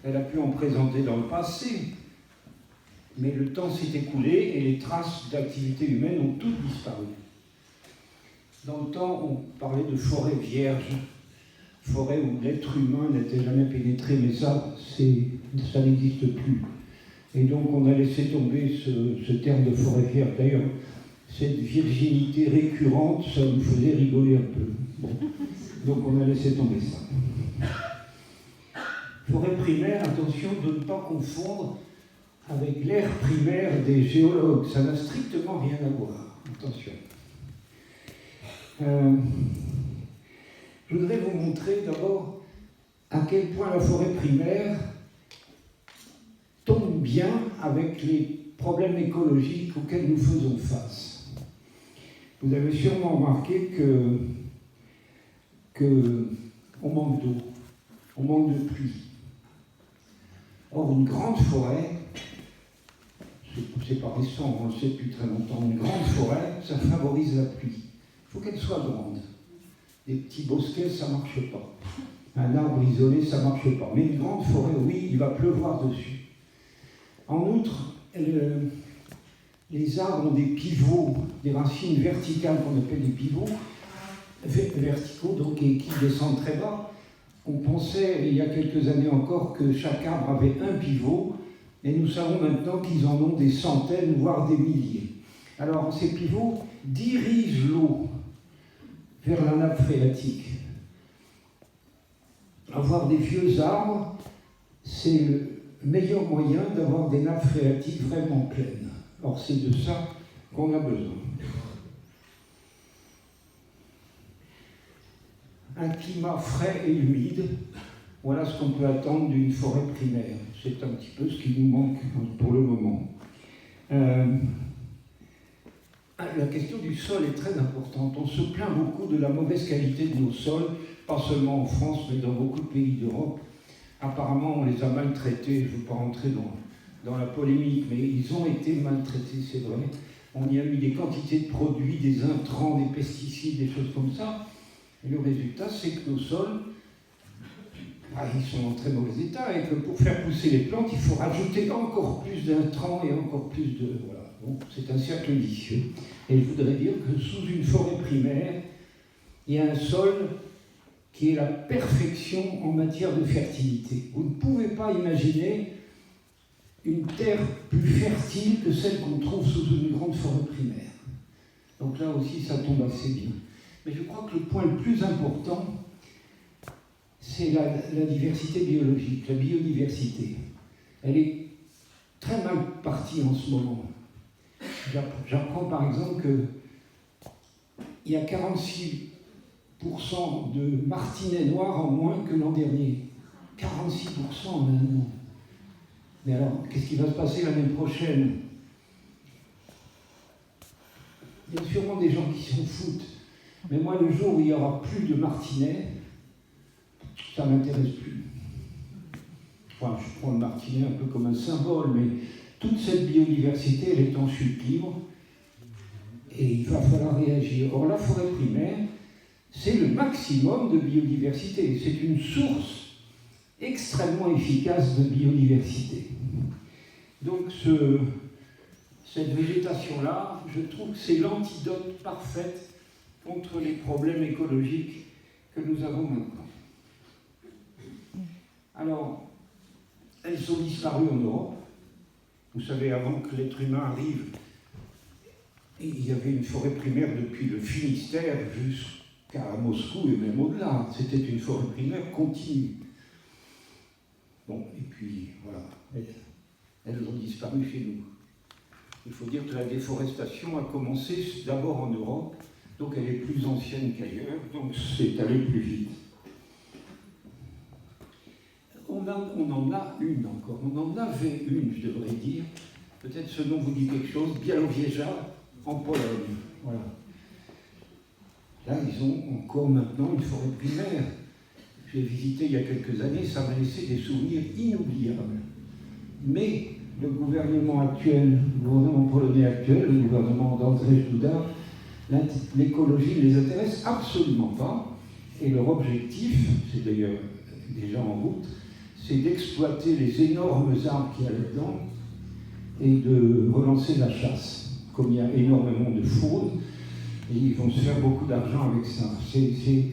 Elle a pu en présenter dans le passé, mais le temps s'est écoulé et les traces d'activité humaine ont toutes disparu. Dans le temps, on parlait de forêt vierge, forêt où l'être humain n'était jamais pénétré, mais ça n'existe plus. Et donc on a laissé tomber ce terme de forêt vierge. D'ailleurs, cette virginité récurrente, ça nous faisait rigoler un peu. Bon. Donc on a laissé tomber ça. Forêt primaire, attention de ne pas confondre avec l'aire primaire des géologues. Ça n'a strictement rien à voir. Attention. Je voudrais vous montrer d'abord à quel point la forêt primaire tombe bien avec les problèmes écologiques auxquels nous faisons face. Vous avez sûrement remarqué qu'on manque d'eau, on manque de pluie. Or, une grande forêt, c'est pas récent, on le sait depuis très longtemps, une grande forêt, ça favorise la pluie. Il faut qu'elle soit grande. Des petits bosquets, ça ne marche pas. Un arbre isolé, ça ne marche pas. Mais une grande forêt, oui, il va pleuvoir dessus. En outre, les arbres ont des pivots, des racines verticales qu'on appelle des pivots, verticaux, donc, et qui descendent très bas. On pensait, il y a quelques années encore, que chaque arbre avait un pivot, et nous savons maintenant qu'ils en ont des centaines, voire des milliers. Alors, ces pivots dirigent l'eau vers la nappe phréatique. Avoir des vieux arbres, c'est le meilleur moyen d'avoir des nappes phréatiques vraiment pleines. Or, c'est de ça qu'on a besoin. Un climat frais et humide, voilà ce qu'on peut attendre d'une forêt primaire. C'est un petit peu ce qui nous manque pour le moment. La question du sol est très importante. On se plaint beaucoup de la mauvaise qualité de nos sols, pas seulement en France, mais dans beaucoup de pays d'Europe. Apparemment, on les a maltraités. Je ne veux pas rentrer dans la polémique, mais ils ont été maltraités, c'est vrai. On y a mis des quantités de produits, des intrants, des pesticides, des choses comme ça. Et le résultat, c'est que nos sols, ils sont en très mauvais état, et que pour faire pousser les plantes, il faut rajouter encore plus d'intrants et encore plus de... Voilà. Bon, c'est un cercle vicieux. Et je voudrais dire que sous une forêt primaire, il y a un sol qui est la perfection en matière de fertilité. Vous ne pouvez pas imaginer une terre plus fertile que celle qu'on trouve sous une grande forêt primaire. Donc là aussi, ça tombe assez bien. Mais je crois que le point le plus important, c'est la diversité biologique, la biodiversité. Elle est très mal partie en ce moment. J'apprends par exemple qu'il y a 46% de martinets noirs en moins que l'an dernier. 46% en un an. Mais alors, qu'est-ce qui va se passer l'année prochaine? Il y a sûrement des gens qui s'en foutent. Mais moi, le jour où il n'y aura plus de martinets, ça ne m'intéresse plus. Enfin, je prends le martinet un peu comme un symbole, mais toute cette biodiversité, elle est en chute libre et il va falloir réagir. Or, la forêt primaire, c'est le maximum de biodiversité. C'est une source extrêmement efficace de biodiversité. Donc, cette végétation-là, je trouve que c'est l'antidote parfaite contre les problèmes écologiques que nous avons maintenant. Alors, elles ont disparu en Europe. Vous savez, avant que l'être humain arrive, il y avait une forêt primaire depuis le Finistère jusqu'à Moscou et même au-delà. C'était une forêt primaire continue. Bon, et puis voilà, elles ont disparu chez nous. Il faut dire que la déforestation a commencé d'abord en Europe, donc elle est plus ancienne qu'ailleurs, donc c'est allé plus vite. On en a une encore, on en avait une, je devrais dire. Peut-être ce nom vous dit quelque chose, Białowieża, en Pologne. Voilà. Là, ils ont encore maintenant une forêt primaire. J'ai visité il y a quelques années, ça m'a laissé des souvenirs inoubliables. Mais le gouvernement actuel, le gouvernement polonais actuel, le gouvernement d'Andrzej Duda, l'écologie ne les intéresse absolument pas. Et leur objectif, c'est d'ailleurs déjà en route, c'est d'exploiter les énormes arbres qu'il y a là-dedans et de relancer la chasse. Comme il y a énormément de faune, et ils vont se faire beaucoup d'argent avec ça. Je ne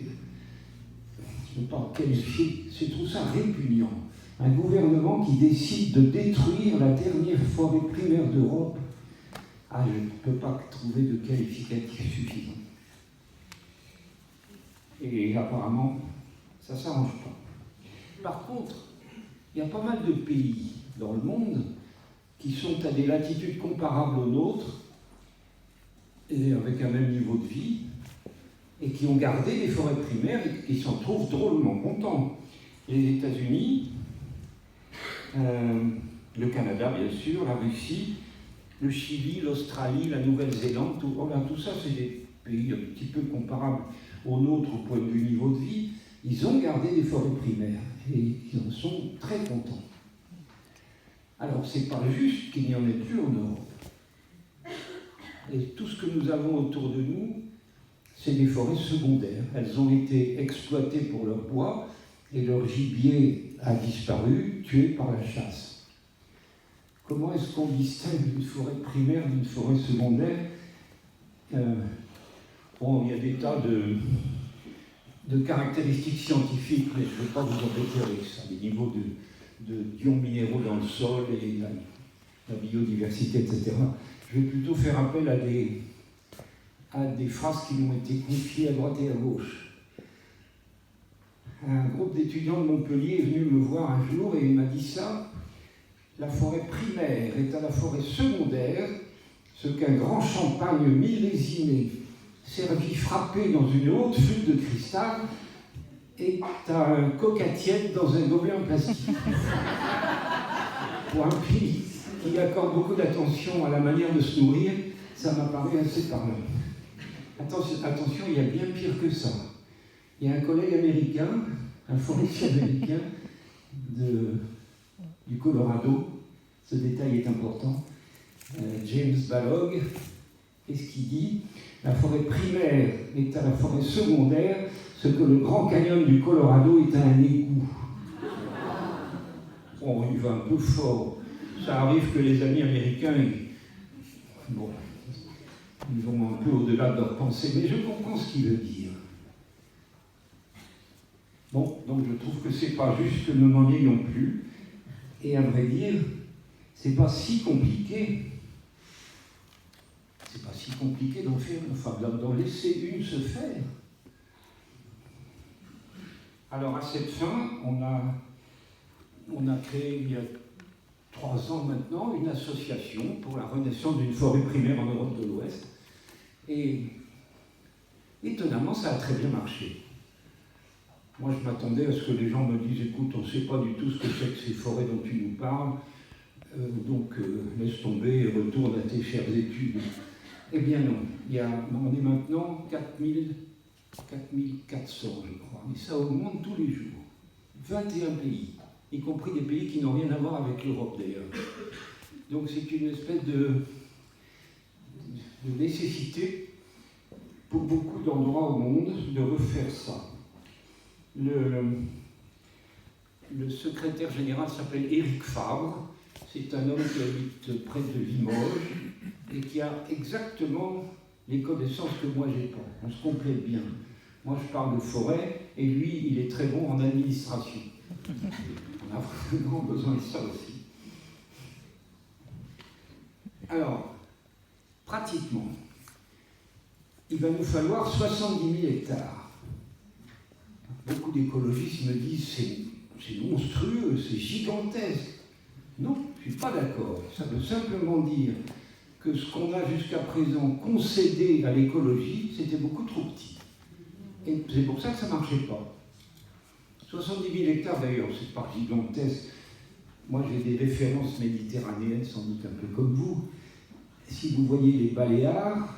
peux pas qualifier, je trouve ça répugnant. Un gouvernement qui décide de détruire la dernière forêt primaire d'Europe, je ne peux pas trouver de qualificatif suffisant. Et apparemment, ça ne s'arrange pas. Par contre, il y a pas mal de pays dans le monde qui sont à des latitudes comparables aux nôtres, et avec un même niveau de vie, et qui ont gardé les forêts primaires et qui s'en trouvent drôlement contents. Les États-Unis, le Canada bien sûr, la Russie, le Chili, l'Australie, la Nouvelle-Zélande, tout ça c'est des pays un petit peu comparables aux nôtres au point de vue niveau de vie. Ils ont gardé des forêts primaires et ils en sont très contents. Alors c'est pas juste qu'il n'y en ait plus en Europe. Et tout ce que nous avons autour de nous, c'est des forêts secondaires. Elles ont été exploitées pour leur bois et leur gibier a disparu, tué par la chasse. Comment est-ce qu'on distingue une forêt primaire d'une forêt secondaire? Il y a des tas de caractéristiques scientifiques, mais je ne vais pas vous embêter avec ça. Les niveaux d'ions minéraux dans le sol et la biodiversité, etc. Je vais plutôt faire appel à des phrases qui m'ont été confiées à droite et à gauche. Un groupe d'étudiants de Montpellier est venu me voir un jour et il m'a dit ça: la forêt primaire est à la forêt secondaire ce qu'un grand champagne millésimé, servi frappé dans une haute flûte de cristal, est à un coca tiède dans un gobelet en plastique. Pour un pays qui accorde beaucoup d'attention à la manière de se nourrir, ça m'a paru assez parlant. Attention, il y a bien pire que ça. Il y a un collègue américain, un forestier américain du Colorado, ce détail est important, James Balog, qu'est-ce qu'il dit? La forêt primaire est à la forêt secondaire ce que le Grand Canyon du Colorado est à un égout. Bon, il va un peu fort. Ça arrive que les amis américains, ils vont un peu au-delà de leur pensée, mais je comprends ce qu'il veut dire. Bon, donc je trouve que c'est pas juste que nous n'en ayons plus, et à vrai dire, c'est pas si compliqué. C'est pas si compliqué d'en faire, d'en laisser une se faire. Alors à cette fin, on a créé il y a 3 ans maintenant une association pour la renaissance d'une forêt primaire en Europe de l'Ouest. Et étonnamment, ça a très bien marché. Moi, je m'attendais à ce que les gens me disent: écoute, on ne sait pas du tout ce que c'est que ces forêts dont tu nous parles, donc laisse tomber et retourne à tes chères études. Eh bien non, on est maintenant 4400, je crois, et ça augmente tous les jours. 21 pays, y compris des pays qui n'ont rien à voir avec l'Europe d'ailleurs. Donc c'est une espèce de nécessité pour beaucoup d'endroits au monde de refaire ça. Le secrétaire général s'appelle Éric Fabre. C'est un homme qui habite près de Limoges et qui a exactement les connaissances que moi j'ai pas. On se complète bien. Moi je parle de forêt et lui il est très bon en administration. On a vraiment besoin de ça aussi. Alors, pratiquement, il va nous falloir 70 000 hectares. Beaucoup d'écologistes me disent c'est monstrueux, c'est gigantesque. Non, je ne suis pas d'accord. Ça veut simplement dire que ce qu'on a jusqu'à présent concédé à l'écologie, c'était beaucoup trop petit. Et c'est pour ça que ça ne marchait pas. 70 000 hectares d'ailleurs, c'est pas gigantesque. Moi j'ai des références méditerranéennes, sans doute un peu comme vous. Si vous voyez les Baléares,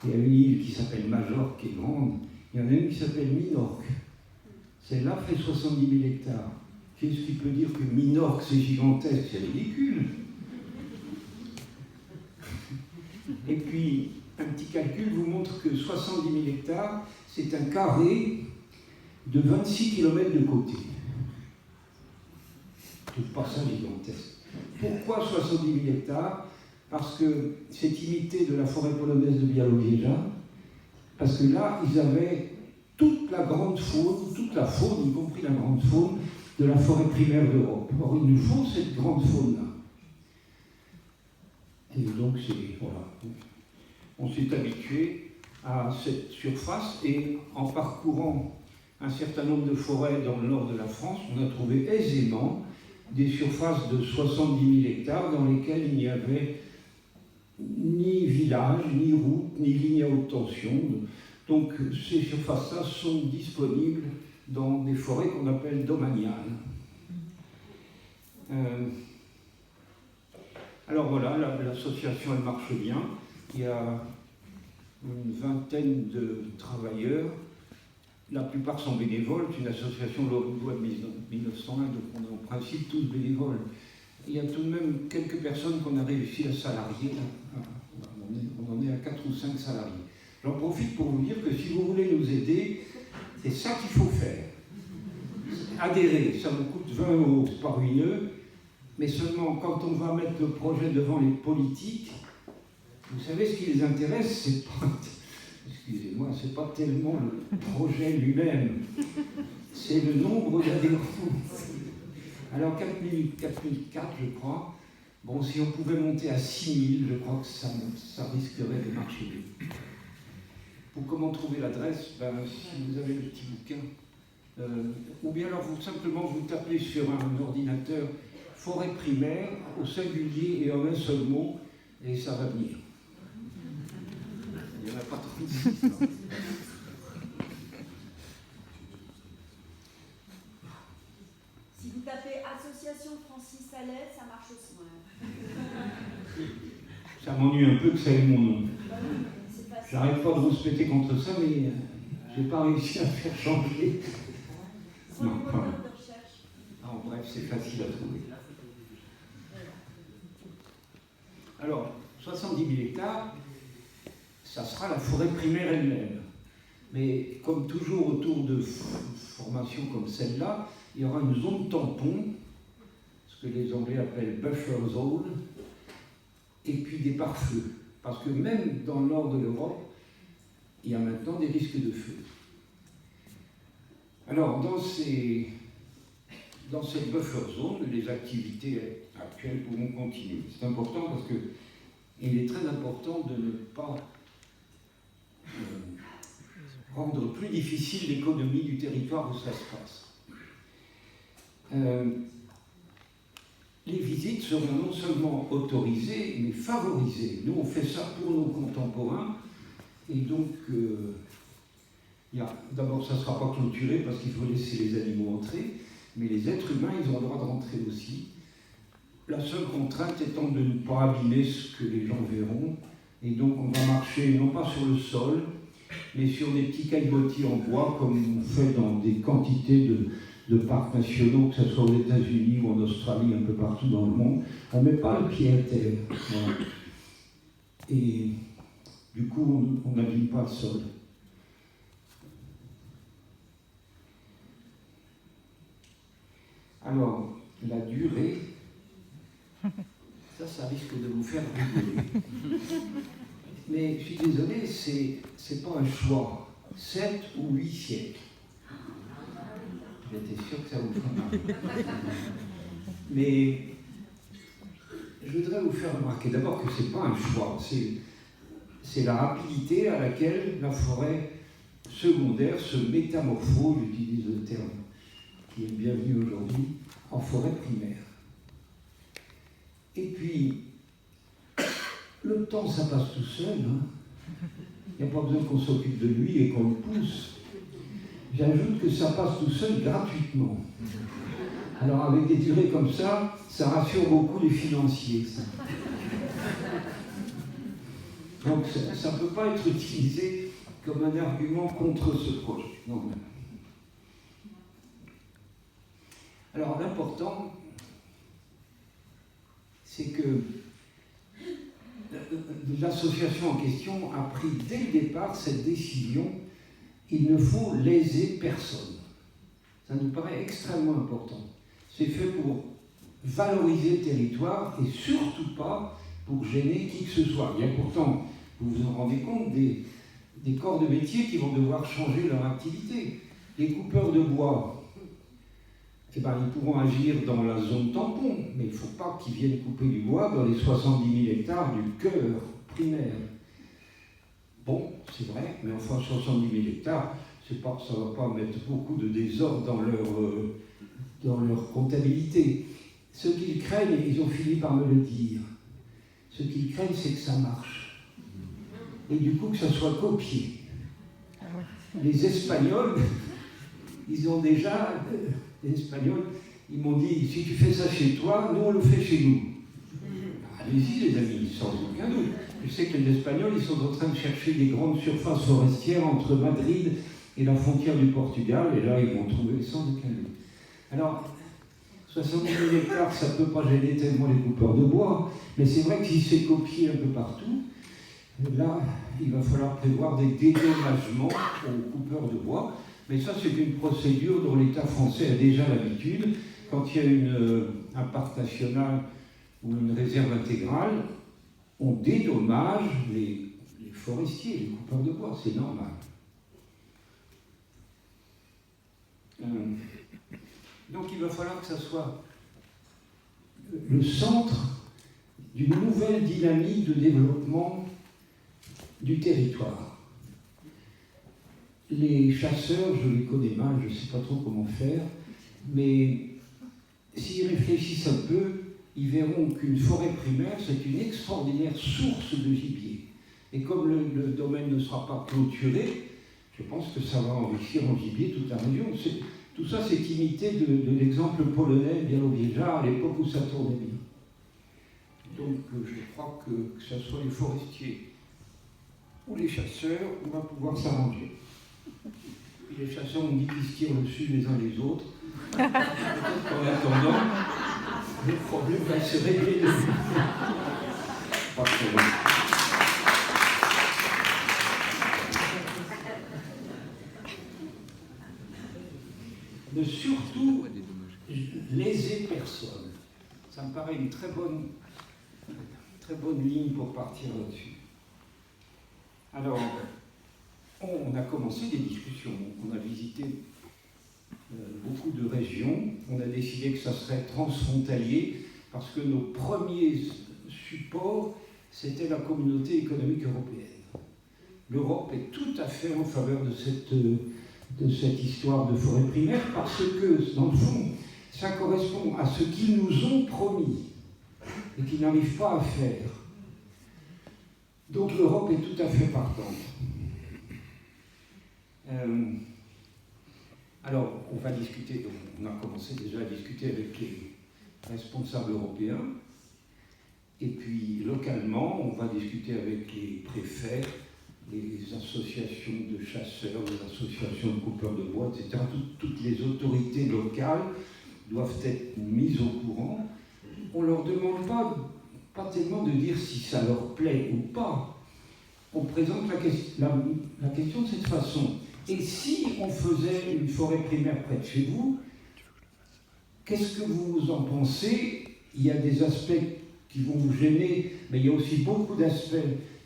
il y a une île qui s'appelle Majorque, qui est grande. Il y en a une qui s'appelle Minorque. Celle-là fait 70 000 hectares. Qu'est-ce qui peut dire que Minorque c'est gigantesque? C'est ridicule. Et puis, un petit calcul vous montre que 70 000 hectares, c'est un carré de 26 km de côté. Je ne trouve pas ça gigantesque. Pourquoi 70 000 hectares? Parce que c'est imité de la forêt polonaise de Białowieża, parce que là, ils avaient toute la grande faune, toute la faune, y compris la grande faune, de la forêt primaire d'Europe. Or, il nous faut cette grande faune-là. Et donc, voilà. On s'est habitué à cette surface, et en parcourant un certain nombre de forêts dans le nord de la France, on a trouvé aisément des surfaces de 70 000 hectares dans lesquelles il n'y avait ni village, ni route, ni ligne à haute tension. Donc ces surfaces-là sont disponibles dans des forêts qu'on appelle domaniales. Alors voilà, l'association elle marche bien. Il y a une vingtaine de travailleurs. La plupart sont bénévoles. C'est une association loi de 1901, donc on est en principe tous bénévoles. Il y a tout de même quelques personnes qu'on a réussi à salarier. On en est à 4 ou 5 salariés. J'en profite pour vous dire que si vous voulez nous aider, c'est ça qu'il faut faire. Adhérer, ça vous coûte 20 €, c'est pas ruineux, mais seulement quand on va mettre le projet devant les politiques, vous savez ce qui les intéresse, c'est pas, excusez-moi, c'est pas tellement le projet lui-même, c'est le nombre d'adhérents. Alors 4004, je crois. Bon, si on pouvait monter à 6000, je crois que ça risquerait de marcher mieux. Pour comment trouver l'adresse, si vous avez le petit bouquin, ou bien alors simplement vous tapez sur un ordinateur forêt primaire au singulier et en un seul mot, et ça va venir. Il n'y en a pas 36. Non. Si vous tapez Association Francis Sallet, ça marche aussi. Ça m'ennuie un peu que ça ait mon nom. J'arrête pas de vous spéter contre ça, mais j'ai pas réussi à faire changer. Non, enfin. Bref, c'est facile à trouver. Alors, 70 000 hectares, ça sera la forêt primaire elle-même. Mais comme toujours autour de formations comme celle-là, il y aura une zone tampon, ce que les Anglais appellent buffer zone, et puis des pare-feux. Parce que même dans le nord de l'Europe, il y a maintenant des risques de feu. Alors, dans cette buffer zone, les activités actuelles pourront continuer. C'est important parce qu'il est très important de ne pas rendre plus difficile l'économie du territoire où ça se passe. Les visites seront non seulement autorisées, mais favorisées. Nous, on fait ça pour nos contemporains, et donc, d'abord, ça ne sera pas clôturé parce qu'il faut laisser les animaux entrer, mais les êtres humains, ils ont le droit de rentrer aussi. La seule contrainte étant de ne pas abîmer ce que les gens verront, et donc on va marcher non pas sur le sol, mais sur des petits caillebotis en bois, comme on fait dans des quantités de parcs nationaux, que ce soit aux États-Unis ou en Australie, un peu partout dans le monde. On ne met pas le pied à terre. Voilà. Et du coup, on n'abîme pas le sol. Alors, la durée, ça risque de vous faire rigoler. Mais je suis désolé, c'est pas un choix. 7 ou 8 siècles. J'étais sûr que ça vous ferait mal. Mais je voudrais vous faire remarquer d'abord que ce n'est pas un choix, c'est la rapidité à laquelle la forêt secondaire se métamorphose, j'utilise le terme qui est bienvenu aujourd'hui, en forêt primaire. Et puis, le temps, ça passe tout seul. Hein. Il n'y a pas besoin qu'on s'occupe de lui et qu'on le pousse. J'ajoute que ça passe tout seul gratuitement. Alors avec des durées comme ça, ça rassure beaucoup les financiers. Ça. Donc ça ne peut pas être utilisé comme un argument contre ce projet. Non. Alors l'important, c'est que l'association en question a pris dès le départ cette décision. Il ne faut léser personne. Ça nous paraît extrêmement important. C'est fait pour valoriser le territoire et surtout pas pour gêner qui que ce soit. Il y a pourtant, vous vous en rendez compte, des corps de métier qui vont devoir changer leur activité. Les coupeurs de bois, eh ben, ils pourront agir dans la zone tampon, mais il ne faut pas qu'ils viennent couper du bois dans les 70 000 hectares du cœur primaire. Bon, c'est vrai, mais enfin 70 000 hectares, ça ne va pas mettre beaucoup de désordre dans leur comptabilité. Ce qu'ils craignent, et ils ont fini par me le dire, ce qu'ils craignent, c'est que ça marche. Et du coup, que ça soit copié. Les Espagnols, ils ont déjà... Les Espagnols, ils m'ont dit, si tu fais ça chez toi, nous on le fait chez nous. Allez-y les amis, sans aucun doute. Je sais que les Espagnols, ils sont en train de chercher des grandes surfaces forestières entre Madrid et la frontière du Portugal, et là ils vont trouver sans aucun doute. Alors, 70 000 hectares, ça ne peut pas gêner tellement les coupeurs de bois, mais c'est vrai que si c'est copié un peu partout, là, il va falloir prévoir des dédommagements aux coupeurs de bois. Mais ça, c'est une procédure dont l'État français a déjà l'habitude. Quand il y a un parc national ou une réserve intégrale, on dédommage les forestiers, les coupeurs de bois, c'est normal. Donc il va falloir que ça soit le centre d'une nouvelle dynamique de développement du territoire. Les chasseurs, je les connais mal, je ne sais pas trop comment faire, mais s'ils réfléchissent un peu, ils verront qu'une forêt primaire, c'est une extraordinaire source de gibier. Et comme le domaine ne sera pas clôturé, je pense que ça va enrichir en gibier toute la région. Tout ça, c'est imité de l'exemple polonais Białowieża à l'époque où ça tournait bien. Donc je crois que ce soit les forestiers ou les chasseurs, on va pouvoir s'arranger. Les chasseurs ont dit qu'ils se tirent dessus les uns les autres. Peut-être qu'en attendant, le problème va se régler de lui. Pas de problème. De surtout léser personne. Ça me paraît une très bonne ligne pour partir là-dessus. Alors, on a commencé des discussions, on a visité beaucoup de régions, on a décidé que ça serait transfrontalier parce que nos premiers supports, c'était la communauté économique européenne. L'Europe est tout à fait en faveur de cette histoire de forêt primaire parce que, dans le fond, ça correspond à ce qu'ils nous ont promis et qu'ils n'arrivent pas à faire. Donc l'Europe est tout à fait partante. Alors, on va discuter, on a commencé déjà à discuter avec les responsables européens, et puis localement, on va discuter avec les préfets, les associations de chasseurs, les associations de coupeurs de bois, etc. Toutes les autorités locales doivent être mises au courant. On ne leur demande pas tellement de dire si ça leur plaît ou pas. On présente la question de cette façon. Et si on faisait une forêt primaire près de chez vous, qu'est-ce que vous en pensez? Il y a des aspects qui vont vous gêner, mais il y a aussi beaucoup d'aspects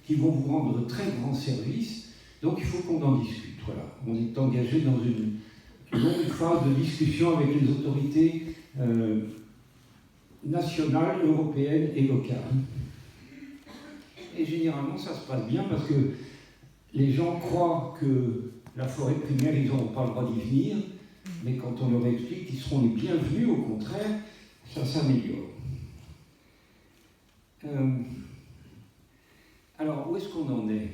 qui vont vous rendre de très grands services. Donc il faut qu'on en discute. Voilà. On est engagé dans une longue phase de discussion avec les autorités nationales, européennes et locales. Et généralement, ça se passe bien parce que les gens croient que la forêt primaire, ils n'auront pas le droit d'y venir, mais quand on leur explique qu'ils seront les bienvenus, au contraire, ça s'améliore. Alors, où est-ce qu'on en est?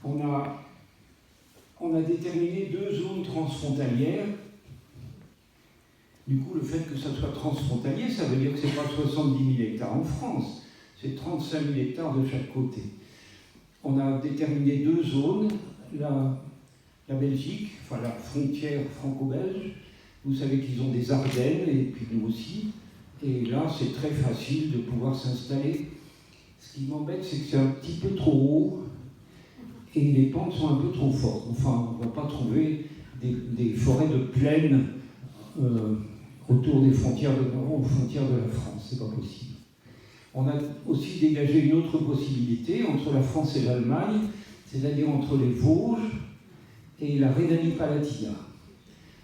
On a déterminé 2 zones transfrontalières. Du coup, le fait que ça soit transfrontalier, ça veut dire que ce n'est pas 70 000 hectares en France, c'est 35 000 hectares de chaque côté. On a déterminé 2 zones, la Belgique, enfin la frontière franco-belge. Vous savez qu'ils ont des Ardennes, et puis nous aussi. Et là, c'est très facile de pouvoir s'installer. Ce qui m'embête, c'est que c'est un petit peu trop haut et les pentes sont un peu trop fortes. Enfin, on ne va pas trouver des forêts de plaine autour des frontières de Nord, aux frontières de la France. C'est pas possible. On a aussi dégagé une autre possibilité entre la France et l'Allemagne, c'est-à-dire entre les Vosges et la Rhénanie-Palatinat.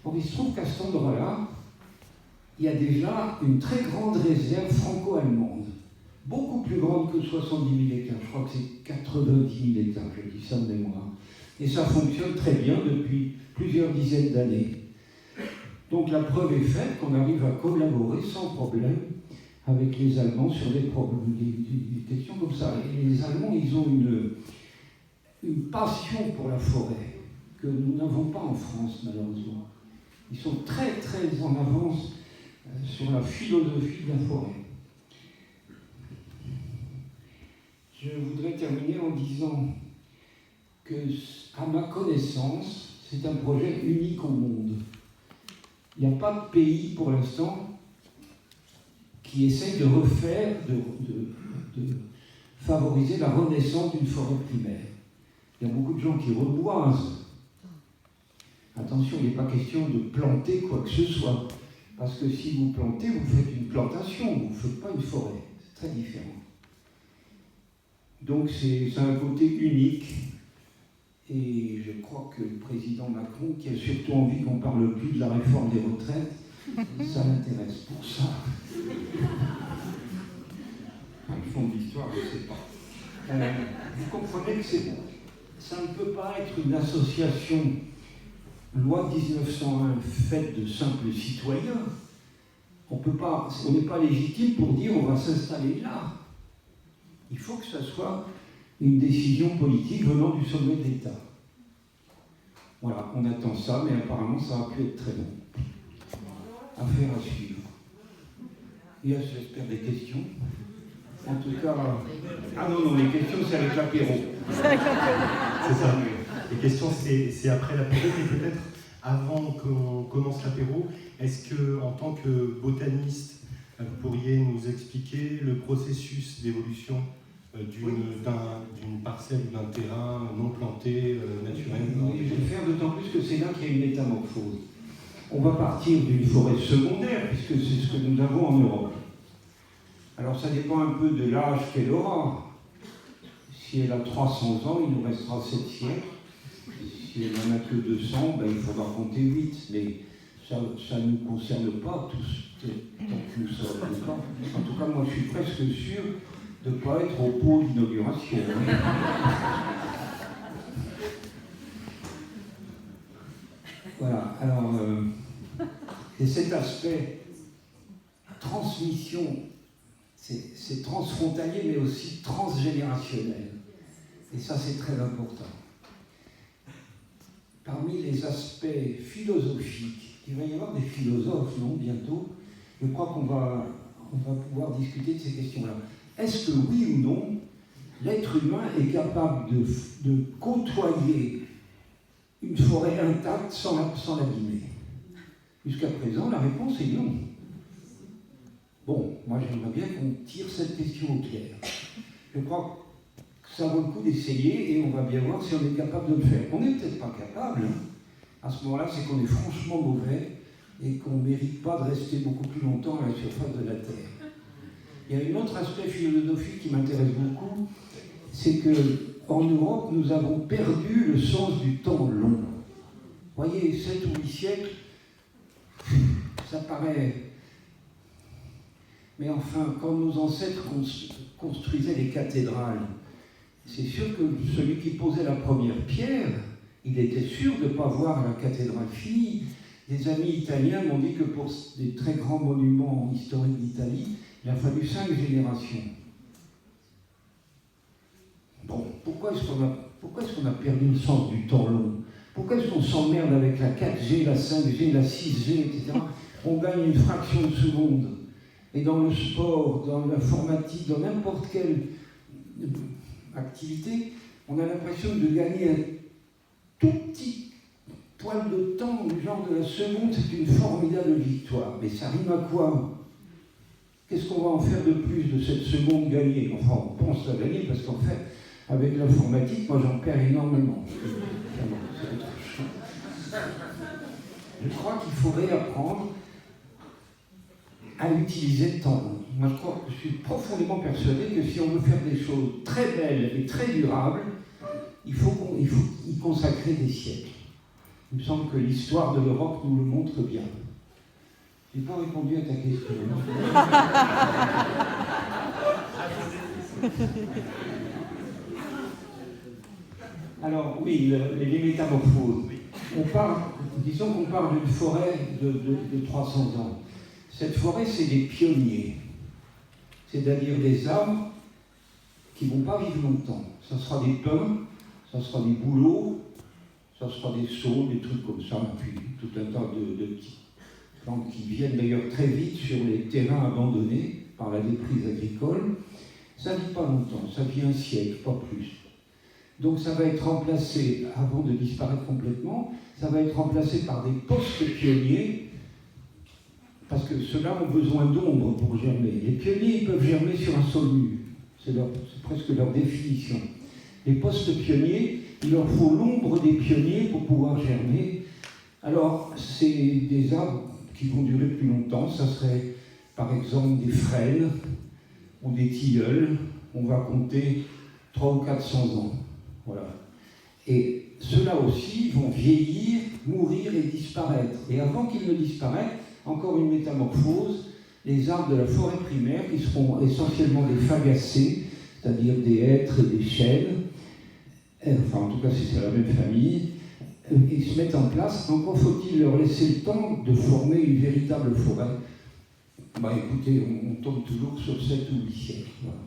Donc il se trouve qu'à cet endroit-là, il y a déjà une très grande réserve franco-allemande, beaucoup plus grande que 70 000 hectares. Je crois que c'est 90 000 hectares, je dis ça de mémoire. Et ça fonctionne très bien depuis plusieurs dizaines d'années. Donc la preuve est faite qu'on arrive à collaborer sans problème avec les Allemands sur des questions comme ça. Et les Allemands, ils ont une passion pour la forêt que nous n'avons pas en France, malheureusement. Ils sont très, très en avance sur la philosophie de la forêt. Je voudrais terminer en disant que, à ma connaissance, c'est un projet unique au monde. Il n'y a pas de pays, pour l'instant, qui essaye de refaire, de favoriser la renaissance d'une forêt primaire. Il y a beaucoup de gens qui reboisent. Attention, il n'est pas question de planter quoi que ce soit. Parce que si vous plantez, vous faites une plantation, vous ne faites pas une forêt. C'est très différent. Donc c'est un côté unique. Et je crois que le président Macron, qui a surtout envie qu'on ne parle plus de la réforme des retraites, ça l'intéresse pour ça. Le fond de l'histoire, je ne sais pas. Vous comprenez que ça ne peut pas être une association loi 1901 faite de simples citoyens. On n'est pas légitime pour dire on va s'installer là. Il faut que ça soit une décision politique venant du sommet de l'État. Voilà, on attend ça, mais apparemment ça va pu être très bon. Affaire à suivre. Il y a, j'espère, des questions. En tout cas... Ah non, les questions, c'est avec l'apéro. C'est ça. Les questions, c'est après l'apéro, mais peut-être avant qu'on commence l'apéro, est-ce que, en tant que botaniste, vous pourriez nous expliquer le processus d'évolution d'une parcelle ou d'un terrain non planté, naturel? Oui, je vais le faire d'autant plus que c'est là qu'il y a une métamorphose. On va partir d'une forêt secondaire, puisque c'est ce que nous avons en Europe. Alors ça dépend un peu de l'âge qu'elle aura. Si elle a 300 ans, il nous restera 7 siècles. Si elle n'en a que 200, il faudra compter 8. Mais ça ne nous concerne pas tous, tant que nous sommes. En tout cas, moi je suis presque sûr de ne pas être au pot d'inauguration. Voilà, alors, et cet aspect transmission, c'est transfrontalier, mais aussi transgénérationnel. Et ça, c'est très important. Parmi les aspects philosophiques, il va y avoir des philosophes, non, bientôt. Je crois qu'on va pouvoir discuter de ces questions-là. Est-ce que, oui ou non, l'être humain est capable de côtoyer une forêt intacte sans l'abîmer? Jusqu'à présent, la réponse est non. Bon, moi j'aimerais bien qu'on tire cette question au clair. Je crois que ça vaut le coup d'essayer et on va bien voir si on est capable de le faire. On n'est peut-être pas capable. À ce moment-là, c'est qu'on est franchement mauvais et qu'on ne mérite pas de rester beaucoup plus longtemps à la surface de la Terre. Il y a un autre aspect philosophique qui m'intéresse beaucoup, c'est qu'en Europe, nous avons perdu le sens du temps long. Vous voyez, 7 ou 8 siècles, ça paraît... Mais enfin, quand nos ancêtres construisaient les cathédrales, c'est sûr que celui qui posait la première pierre, il était sûr de ne pas voir la cathédrale finie. Des amis italiens m'ont dit que pour des très grands monuments historiques d'Italie, il a fallu 5 générations. Bon, pourquoi est-ce qu'on a perdu le sens du temps long? Pourquoi est-ce qu'on s'emmerde avec la 4G, la 5G, la 6G, etc. On gagne une fraction de seconde. Et dans le sport, dans l'informatique, dans n'importe quelle activité, on a l'impression de gagner un tout petit poil de temps, du genre de la seconde, c'est une formidable victoire. Mais ça rime à quoi? Qu'est-ce qu'on va en faire de plus de cette seconde gagnée? Enfin, on pense la gagner parce qu'en fait, avec l'informatique, moi j'en perds énormément. C'est autre chose. Je crois qu'il faut réapprendre à utiliser le temps long. Moi, je suis profondément persuadé que si on veut faire des choses très belles et très durables, il faut y consacrer des siècles. Il me semble que l'histoire de l'Europe nous le montre bien. Je n'ai pas répondu à ta question. Alors, oui, les métamorphoses. Disons qu'on parle d'une forêt de 300 ans. Cette forêt, c'est des pionniers. C'est-à-dire des arbres qui ne vont pas vivre longtemps. Ça sera des pins, ça sera des bouleaux, ça sera des saules, des trucs comme ça, puis tout un tas de petits plantes qui viennent d'ailleurs très vite sur les terrains abandonnés par la déprise agricole. Ça ne vit pas longtemps, ça vit un siècle, pas plus. Donc ça va être remplacé, avant de disparaître complètement, ça va être remplacé par des postes pionniers, parce que ceux-là ont besoin d'ombre pour germer. Les pionniers, ils peuvent germer sur un sol nu. C'est presque leur définition. Les postes pionniers, il leur faut l'ombre des pionniers pour pouvoir germer. Alors, c'est des arbres qui vont durer plus longtemps. Ça serait, par exemple, des frênes ou des tilleuls. On va compter 300 ou 400 ans. Voilà. Et ceux-là aussi vont vieillir, mourir et disparaître. Et avant qu'ils ne disparaissent, encore une métamorphose, les arbres de la forêt primaire, qui seront essentiellement des fagacées, c'est-à-dire des hêtres et des chênes, enfin en tout cas si c'est la même famille, ils se mettent en place. Encore faut-il leur laisser le temps de former une véritable forêt. Écoutez, on tombe toujours sur 7 ou 8 siècles. Voilà.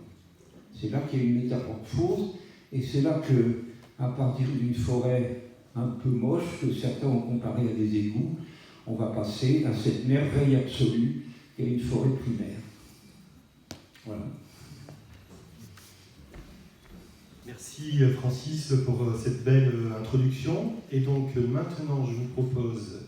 C'est là qu'il y a une métamorphose, et c'est là que, à partir d'une forêt un peu moche, que certains ont comparé à des égouts, on va passer à cette merveille absolue qu'est une forêt primaire. Voilà. Merci Francis pour cette belle introduction. Et donc maintenant, je vous propose